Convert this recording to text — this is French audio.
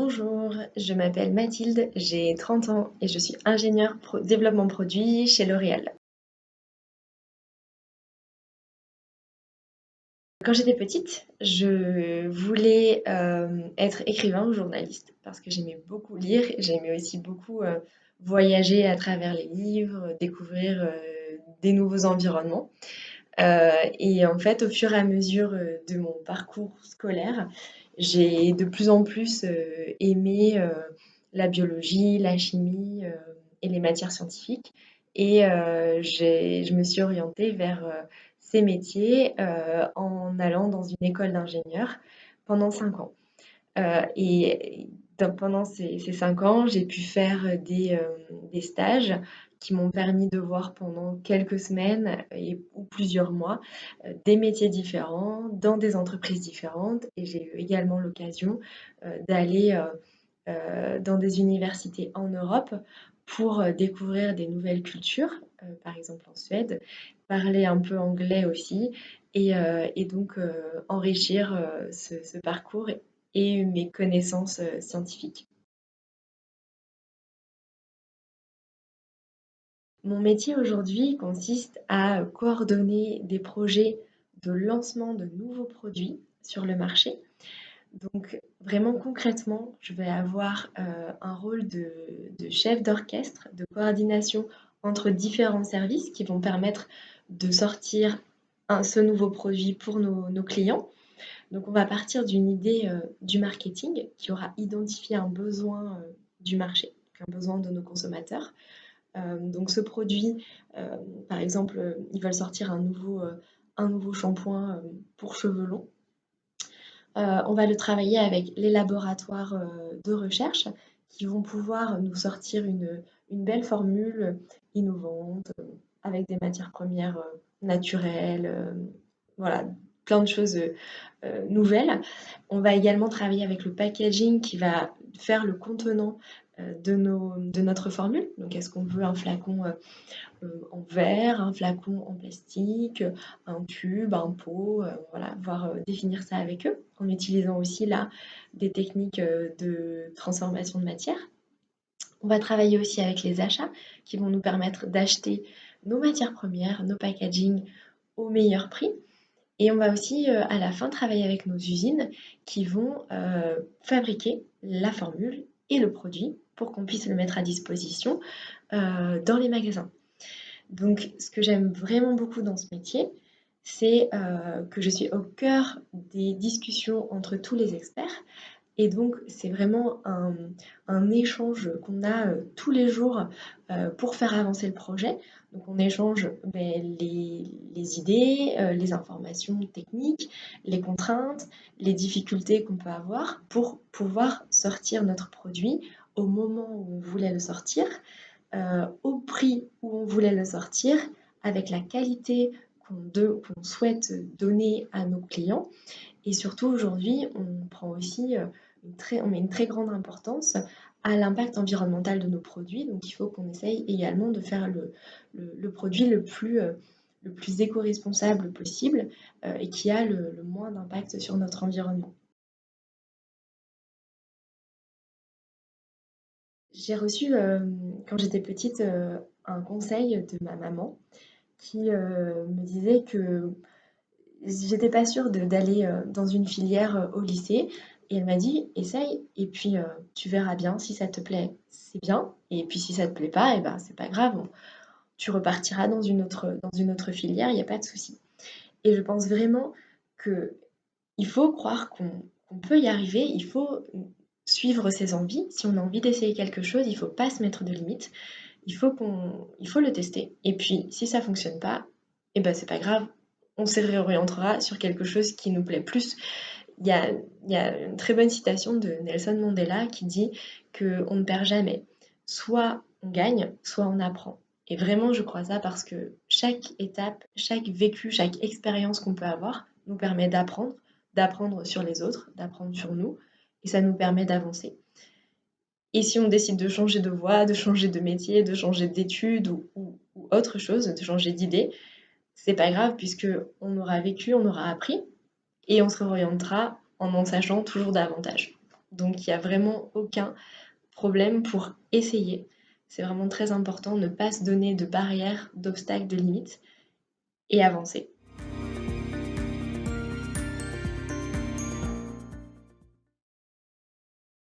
Bonjour, je m'appelle Mathilde, j'ai 30 ans et je suis ingénieure développement produit chez L'Oréal. Quand j'étais petite, je voulais être écrivain ou journaliste parce que j'aimais beaucoup lire, j'aimais aussi beaucoup voyager à travers les livres, découvrir des nouveaux environnements. Et en fait, au fur et à mesure de mon parcours scolaire, j'ai de plus en plus aimé la biologie, la chimie et les matières scientifiques. Et je me suis orientée vers ces métiers en allant dans une école d'ingénieur pendant 5 ans. Pendant ces 5 ans, j'ai pu faire des stages qui m'ont permis de voir pendant quelques semaines ou plusieurs mois des métiers différents dans des entreprises différentes. Et j'ai eu également l'occasion d'aller dans des universités en Europe pour découvrir des nouvelles cultures, par exemple en Suède, parler un peu anglais aussi, et donc enrichir ce parcours et mes connaissances scientifiques. Mon métier aujourd'hui consiste à coordonner des projets de lancement de nouveaux produits sur le marché. Donc vraiment concrètement, je vais avoir un rôle de chef d'orchestre, de coordination entre différents services qui vont permettre de sortir ce nouveau produit pour nos clients. Donc on va partir d'une idée du marketing qui aura identifié un besoin du marché, un besoin de nos consommateurs. Donc ce produit, par exemple, ils veulent sortir un nouveau shampoing pour cheveux longs. On va le travailler avec les laboratoires de recherche qui vont pouvoir nous sortir une belle formule innovante avec des matières premières naturelles, voilà, plein de choses nouvelles. On va également travailler avec le packaging qui va faire le contenant de notre formule. Donc, est-ce qu'on veut un flacon en verre, un flacon en plastique, un tube, un pot, voilà, voir définir ça avec eux, en utilisant aussi là des techniques de transformation de matière. On va travailler aussi avec les achats qui vont nous permettre d'acheter nos matières premières, nos packaging au meilleur prix. Et on va aussi à la fin travailler avec nos usines qui vont fabriquer la formule et le produit pour qu'on puisse le mettre à disposition dans les magasins. Donc, ce que j'aime vraiment beaucoup dans ce métier, c'est que je suis au cœur des discussions entre tous les experts. Et donc, c'est vraiment un échange qu'on a tous les jours pour faire avancer le projet. Donc, on échange les idées, les informations techniques, les contraintes, les difficultés qu'on peut avoir pour pouvoir sortir notre produit au moment où on voulait le sortir, au prix où on voulait le sortir, avec la qualité qu'on souhaite donner à nos clients. Et surtout, aujourd'hui, on prend aussi on met une très grande importance à l'impact environnemental de nos produits. Donc, il faut qu'on essaye également de faire le produit le plus éco-responsable possible et qui a le moins d'impact sur notre environnement. J'ai reçu, quand j'étais petite, un conseil de ma maman qui me disait que j'étais pas sûre d'aller dans une filière au lycée. Et elle m'a dit, essaye, et puis tu verras bien si ça te plaît, c'est bien. Et puis si ça te plaît pas, et ben c'est pas grave, tu repartiras dans une autre filière, il n'y a pas de souci. Et je pense vraiment que il faut croire qu'on peut y arriver, il faut suivre ses envies. Si on a envie d'essayer quelque chose, il faut pas se mettre de limites, il faut le tester. Et puis si ça fonctionne pas, et ben c'est pas grave, on se réorientera sur quelque chose qui nous plaît plus. Il y a, il y a une très bonne citation de Nelson Mandela qui dit qu'on ne perd jamais. Soit on gagne, soit on apprend. Et vraiment, je crois ça parce que chaque étape, chaque vécu, chaque expérience qu'on peut avoir nous permet d'apprendre sur les autres, d'apprendre sur nous, et ça nous permet d'avancer. Et si on décide de changer de voie, de changer de métier, de changer d'études ou autre chose, de changer d'idée, c'est pas grave puisque on aura vécu, on aura appris et on se réorientera en sachant toujours davantage. Donc il n'y a vraiment aucun problème pour essayer. C'est vraiment très important de ne pas se donner de barrières, d'obstacles, de limites et avancer.